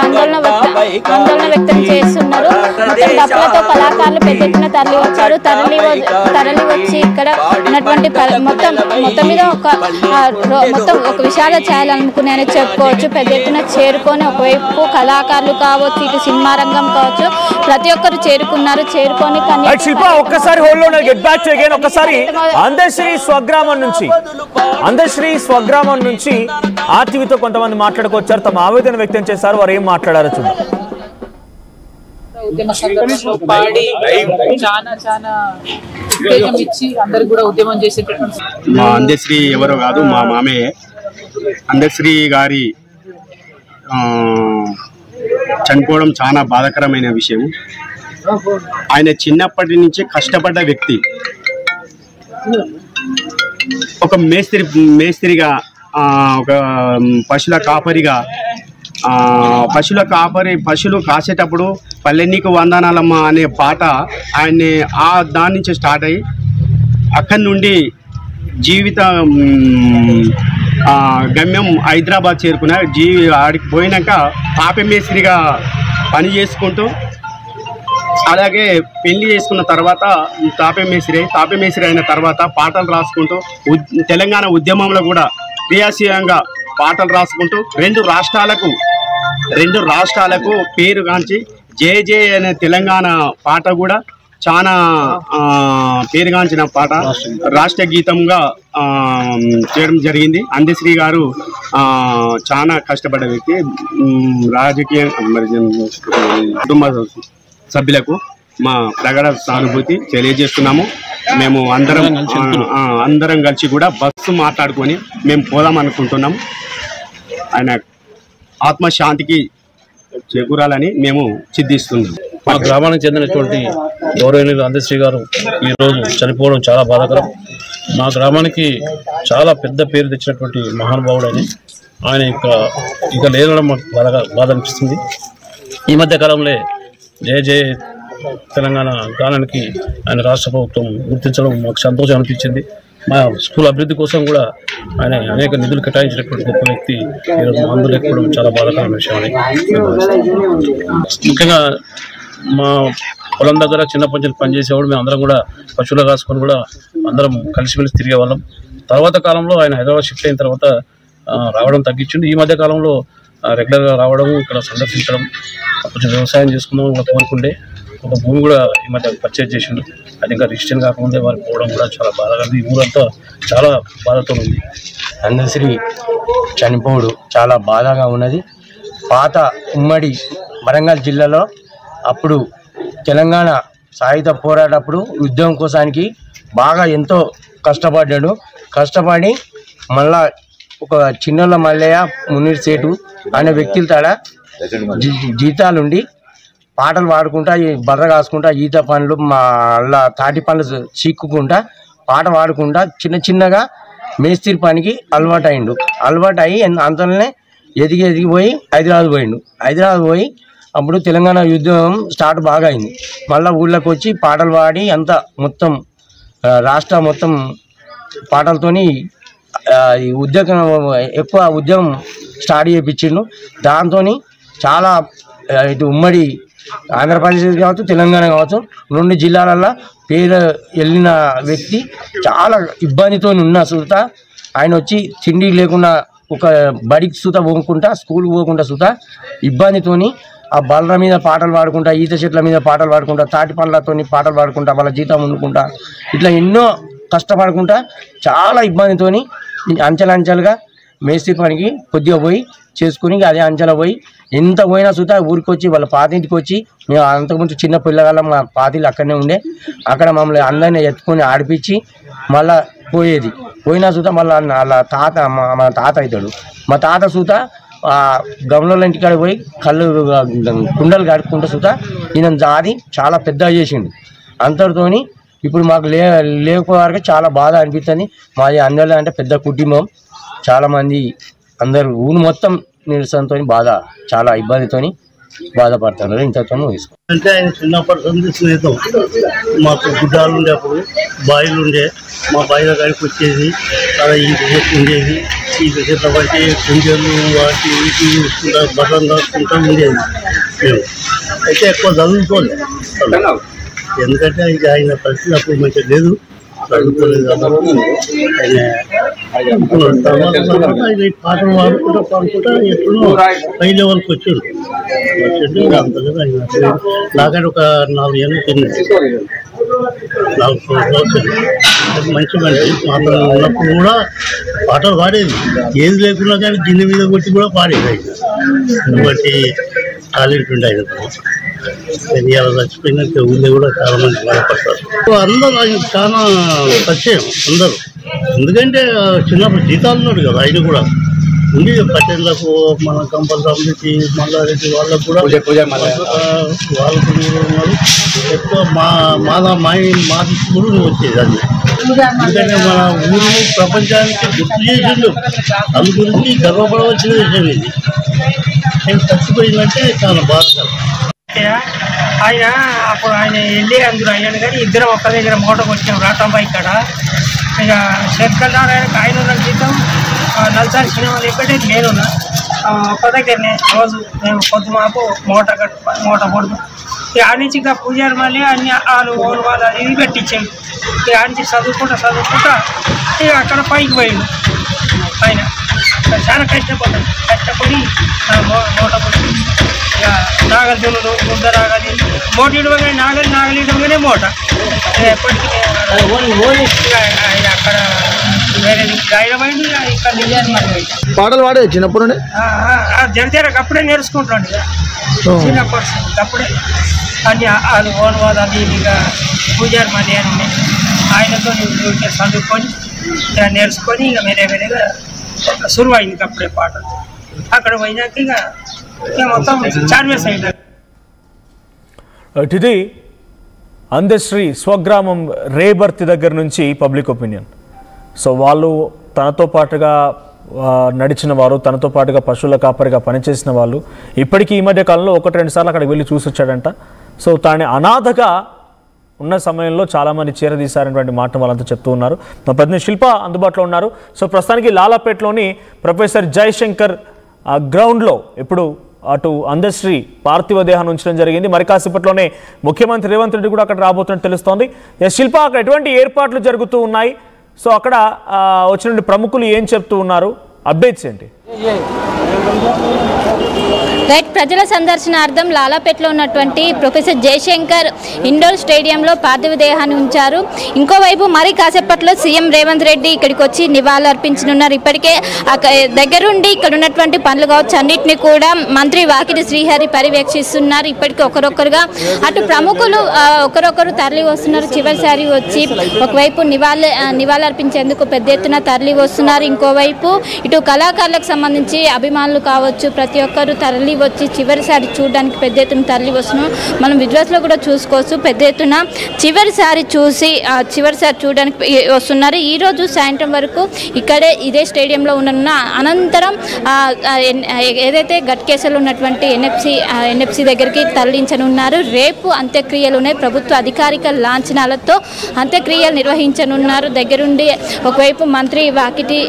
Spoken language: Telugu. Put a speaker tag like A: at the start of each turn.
A: ఆందోళన వ్యక్తం చేస్తున్నారు. మొత్తం డప్పులతో కళాకారులు పెద్ద ఎత్తున తరలి వచ్చారు. తరలి వచ్చి ఇక్కడ ఉన్నటువంటి మొత్తం మీద ఒక విషాద ఛాయలు అనుకున్నాయని చెప్పుకోవచ్చు. పెద్ద ఎత్తున చేరుకొని ఒకవైపు కళాకారులు కావచ్చు, ఇటు సినిమా రంగం కావచ్చు, ప్రతి ఒక్కరు చేరుకున్నారు. చేరుకొని అందశ్రీ స్వగ్రామం నుంచి ఆర్టీవీతో కొంతమంది మాట్లాడుకొచ్చారు. తమ ఆవేదన వ్యక్తం చేశారు. వారు ఏం మాట్లాడారు చూద్దాం.
B: ఉద్యమ సందర్భంలో పాడి చాలా ఉత్తేజం ఇచ్చి అందరికి కూడా ఉద్యమం చేసేటటువంటి
C: మా అందశ్రీ ఎవరో కాదు, మా మామయ్య. అందశ్రీ గారి చనిపోవడం చాలా బాధాకరమైన విషయం. ఆయన చిన్నప్పటి నుంచి కష్టపడ్డ వ్యక్తి. ఒక మేస్త్రిగా, ఒక పశువుల కాపరిగా, పశువులు కాసేటప్పుడు పల్లె నీకు వందనాలమ్మ అనే పాట ఆయన్ని దాని నుంచి స్టార్ట్ అయ్యి అక్కడి నుండి జీవిత గమ్యం హైదరాబాద్ చేరుకున్న ఆడికి పోయినాక తాపి మేస్త్రిగా పని చేసుకుంటూ, అలాగే పెళ్లి చేసుకున్న తర్వాత తాపి మేస్త్రి అయిన తర్వాత పాటలు రాసుకుంటూ తెలంగాణ ఉద్యమంలో కూడా క్రియాశీలంగా పాటలు రాసుకుంటూ రెండు రాష్ట్రాలకు పేరుగాంచి జే జే అనే తెలంగాణ పాట కూడా చాలా పేరుగాంచిన పాట రాష్ట్ర గీతంగా చేయడం జరిగింది. అందశ్రీ గారు చాలా కష్టపడ్డ వ్యక్తి. రాజకీయ కుటుంబ సభ్యులకు మా ప్రగాఢ సానుభూతి తెలియజేస్తున్నాము. మేము అందరం కలిసి కూడా బస్సు మాట్లాడుకొని మేము పోదాం అనుకుంటున్నాము. ఆయన ఆత్మశాంతికి చేకూరాలని మేము సిద్ధిస్తున్నాం.
D: మా గ్రామానికి చెందినటువంటి గౌరవనీయులు అందశ్రీ గారు ఈరోజు చనిపోవడం చాలా బాధాకరం. మా గ్రామానికి చాలా పెద్ద పేరు తెచ్చినటువంటి మహానుభావుడు ఆయన ఇక లేనడం మాకు బాధ అనిపిస్తుంది. ఈ మధ్య కాలంలో జయ జయ తెలంగాణ గానానికి ఆయన రాష్ట్ర ప్రభుత్వం గుర్తించడం మాకు సంతోషం అనిపించింది. మా స్కూల్ అభివృద్ధి కోసం కూడా ఆయన అనేక నిధులు కేటాయించినటువంటి గొప్ప వ్యక్తి ఈరోజు మందు లేకపోవడం చాలా బాధాకరమైన విషయం అని. ముఖ్యంగా మా పొలం దగ్గర చిన్నప్పటి నుంచి పనిచేసేవాడు. మేము అందరం కూడా పశువులు కాసుకొని కూడా అందరం కలిసిమెలిసి తిరిగే వాళ్ళం. తర్వాత కాలంలో ఆయన హైదరాబాద్ షిఫ్ట్ అయిన తర్వాత రావడం తగ్గించిండు. ఈ మధ్య కాలంలో రెగ్యులర్గా రావడం, ఇక్కడ సందర్శించడం, కొంచెం వ్యవసాయం చేసుకుందాం కూడా కోరుకుంటే ఒక భూమి కూడా ఈ మధ్య పర్చేజ్ చేసిండు. అది ఇంకా రిజిస్ట్రేషన్ కాకముందే వారు పోవడం కూడా చాలా బాధగా ఉంది. ఈ ఊరంతా చాలా బాధతో ఉంది.
E: అందశ్రీ చనిపోవడం చాలా బాధగా ఉన్నది. పాత ఉమ్మడి వరంగల్ జిల్లాలో అప్పుడు తెలంగాణ సాయుధ పోరాటప్పుడు ఉద్యమం కోసానికి బాగా ఎంతో కష్టపడి మళ్ళా ఒక చిన్నోళ్ళ మల్లయ్య మున్నీర్ సేటు అనే వ్యక్తుల తాడ జీతాలుండి పాటలు పాడుకుంటా, బర్ర కాసుకుంటా, ఈత పనులు మళ్ళా తాటి పనులు చీక్కుంటా పాట పాడుకుంటా చిన్నగా మేస్త్రి పనికి అలవాటు అయ్యి అంతలోనే ఎదిగిపోయి హైదరాబాద్ పోయి అప్పుడు తెలంగాణ యుద్ధం స్టార్ట్ బాగా అయింది. మళ్ళీ ఊళ్ళోకి వచ్చి పాటలు పాడి అంతా మొత్తం రాష్ట్ర మొత్తం పాటలతోని ఎక్కువ ఉద్యమం స్టార్ట్ చేయించిండు. దాంతో చాలా ఇటు ఉమ్మడి ఆంధ్రప్రదేశ్ కావచ్చు, తెలంగాణ కావచ్చు, రెండు జిల్లాలల్లో పేరు వెళ్ళిన వ్యక్తి. చాలా ఇబ్బందితో ఉన్న సుత ఆయన వచ్చి తిండి లేకుండా ఒక బడికి సుత పోకుండా, స్కూల్కి పోకుండా సుత ఇబ్బందితోని ఆ బల్ల మీద పాటలు పాడుకుంటా, ఈత చెట్ల మీద పాటలు పాడుకుంటా, తాటి పండ్లతో పాటలు పాడుకుంటా, వాళ్ళ జీతం వండుకుంటా, ఇట్లా ఎన్నో కష్టపడుకుంటా చాలా ఇబ్బందితోని అంచెలంచెలుగా మేస్త్రి పనికి కొద్దిగా పోయి చేసుకుని అదే అంచెలో పోయి ఎంత పోయినా సుతా ఊరికి వచ్చి వాళ్ళ పాతింటికి వచ్చి మేము అంతకుముందు చిన్న పిల్లగాళ్ళం మా పాతిలు అక్కడనే ఉండే, అక్కడ మమ్మల్ని అందరినీ ఎత్తుకొని ఆడిపించి మళ్ళా పోయినా సుతా మళ్ళీ వాళ్ళ తాత మా తాత అవుతాడు. మా తాత సూత గమనంలో ఇంటికాడ పోయి కుండలు కడుక్కుంటూ సుతా ఈయన జాది చాలా పెద్దగా చేసిండు. అంతటితోని ఇప్పుడు మాకు లేకపోవడానికి చాలా బాధ అనిపిస్తుంది. మాది అందరిలో అంటే పెద్ద కుటుంబం, చాలామంది అందరూ ఊరు మొత్తం నిరసనతో చాలా ఇబ్బందితో బాధపడుతున్నారు. ఇంతతో
F: అంటే ఆయన చిన్నప్పటి స్నేహితం. మాకు గుడ్డాలు ఉండే, అప్పుడు బాయిలు ఉండే, మా బాయిల గారికి వచ్చేది, చాలా ఇంటి ఉండేది. ఈ చేతబట్టి కుంజలు వాటి వీటి చూసుకుంటా బట్టలు రాసుకుంటా ఉండేది మేము. అయితే ఎక్కువ చదువుకోలేదు, ఎందుకంటే ఇక ఆయన పరిస్థితి అప్పుడు మంచిగా లేదు, చదువుకోలేదు కాబట్టి ఆయన పాటలు పాడుకుంటా ఎప్పుడో పై లెవెల్కి వచ్చాడు. అంతగా ఆయన నాకంటే ఒక 4 ఏళ్ళు తిన్నాడు, 4 సంవత్సరాలు. మంచి మనిషి మాత్రం ఉన్నప్పుడు కూడా పాటలు పాడేది, ఏది లేకున్నా కానీ గిన్నె మీద కొట్టి కూడా పాడేది ఆయన. అటువంటి టాలెంట్ ఉండే ఆయన. ఇవాళ చచ్చిపోయినట్టు ఊళ్ళో కూడా చాలా మంది బాధపడతారు. అందరూ ఆయన చాలా పరిచయం అందరూ, ఎందుకంటే చిన్నప్పుడు జీతాలు ఉన్నాడు కదా ఆయన కూడా ఉండి పట్టేళ్ళకు మన కంపల్సరీ మల్లారెడ్డి వాళ్ళకు కూడా వాళ్ళకు ఉన్నారు. ఎక్కువ మా దిక్కులు వచ్చేది అది, ఎందుకంటే మన ఊరు ప్రపంచానికి గుర్తు చేసిండు, అందు గురించి గర్వపడవలసిన విషయం ఇది. ఆయన చచ్చిపోయిందంటే చాలా బాధకరం.
G: ఆయన అప్పుడు ఆయన వెళ్ళి అందరూ అయ్యాను కానీ ఇద్దరం ఒక్క దగ్గర మోటకు వచ్చాం రాటంబాయి ఇక్కడ. ఇక శంకర్ నారాయణకి ఆయన ఉన్న జీతం నల్సారి సినిమాలు ఎక్కడే నేనున్నా ఒక్క దగ్గరనే రోజు మేము పొద్దుమాపు మూట పడుతాం. ఇక ఆడ నుంచి ఇక పూజారి మళ్ళీ అన్ని వాళ్ళు ఇది పెట్టించాడు. ఇక ఆడ నుంచి చదువుకుంటా ఇక అక్కడ పైకి పోయిండు. ఆయన చాలా కష్టపడి మూట పడి ఇక నాగలి దున్నుడు ముద్ద రాగాలి మోటి ఇడవగానే నాగలి ఇడవగానే మూట ఎప్పటికీ అక్కడ వేరే గాయమైంది. ఇక్కడ
H: పాటలు పాడే చిన్నప్పుడు
G: జరితేరకు అప్పుడే నేర్చుకుంటాడు చిన్నప్పుడు. అప్పుడే అన్ని వాళ్ళు ఓన్వాద అది ఇక పూజారి మళ్ళీ అని ఆయనతో చదువుకొని నేర్చుకొని ఇక వేరేగా సురువైంది అప్పుడే పాట. అక్కడ పోయినాక ఇక మొత్తం చార్మినార్ సైడ్.
I: ఇది అందశ్రీ స్వగ్రామం రేబర్తి దగ్గర నుంచి పబ్లిక్ ఒపీనియన్. సో వాళ్ళు తనతో పాటుగా నడిచిన వారు, తనతో పాటుగా పశువుల కాపరిగా పనిచేసిన వాళ్ళు ఇప్పటికీ ఈ మధ్య కాలంలో 1-2 సార్లు అక్కడికి వెళ్ళి చూసి వచ్చాడంట. సో తాను అనాథగా ఉన్న సమయంలో చాలామంది చేరదీశారనేటువంటి మాట వాళ్ళంతా చెప్తూ ఉన్నారు. మా ప్రతినిధి శిల్ప అందుబాటులో ఉన్నారు. సో ప్రస్తుతానికి లాలాపేటలోని ప్రొఫెసర్ జయశంకర్ గ్రౌండ్లో ఇప్పుడు అటు అందశ్రీ పార్థివ దేహాన్ని ఉంచడం జరిగింది. మరి కాసేపట్లోనే ముఖ్యమంత్రి రేవంత్ రెడ్డి కూడా అక్కడ రాబోతున్నట్టు తెలుస్తోంది. శిల్ప, అక్కడ ఎటువంటి ఏర్పాట్లు జరుగుతూ ఉన్నాయి? సో అక్కడ వచ్చిన ప్రముఖులు ఏం చెప్తూ ఉన్నారు? అప్డేట్స్ ఏంటి?
A: రైట్, ప్రజల సందర్శనార్థం లాలాపేటలో ఉన్నటువంటి ప్రొఫెసర్ జయశంకర్ ఇండోర్ స్టేడియంలో పార్థివ దేహాన్ని ఉంచారు. ఇంకోవైపు మరి కాసేపట్లో సీఎం రేవంత్ రెడ్డి ఇక్కడికి వచ్చి నివాళులు అర్పించనున్నారు. ఇప్పటికే దగ్గరుండి ఇక్కడ ఉన్నటువంటి పనులు కావచ్చు అన్నింటినీ కూడా మంత్రి వాకిటి శ్రీహరి పర్యవేక్షిస్తున్నారు. ఇప్పటికీ ఒకరొకరుగా అటు ప్రముఖులు ఒకరొకరు తరలి వస్తున్నారు. చివరిసారి వచ్చి ఒకవైపు నివాళులు అర్పించేందుకు పెద్ద ఎత్తున తరలి వస్తున్నారు. ఇంకోవైపు ఇటు కళాకారులకు సంబంధించి అభిమానులు కావచ్చు ప్రతి ఒక్కరు తరలి వచ్చి చివరిసారి చూడడానికి పెద్ద ఎత్తున తరలి వస్తున్నాం. మనం విజువల్స్లో కూడా చూసుకోవచ్చు. పెద్ద ఎత్తున చివరిసారి చూడడానికి వస్తున్నారు. ఈరోజు సాయంత్రం వరకు ఇక్కడే ఇదే స్టేడియంలో ఉన్న అనంతరం ఏదైతే గట్కేసలో ఉన్నటువంటి ఎన్ఎఫ్సి దగ్గరికి తరలించనున్నారు. రేపు అంత్యక్రియలు ఉన్నాయి. ప్రభుత్వ అధికారిక లాంఛనాలతో అంత్యక్రియలు నిర్వహించనున్నారు. దగ్గరుండి ఒకవైపు మంత్రి వాకిటి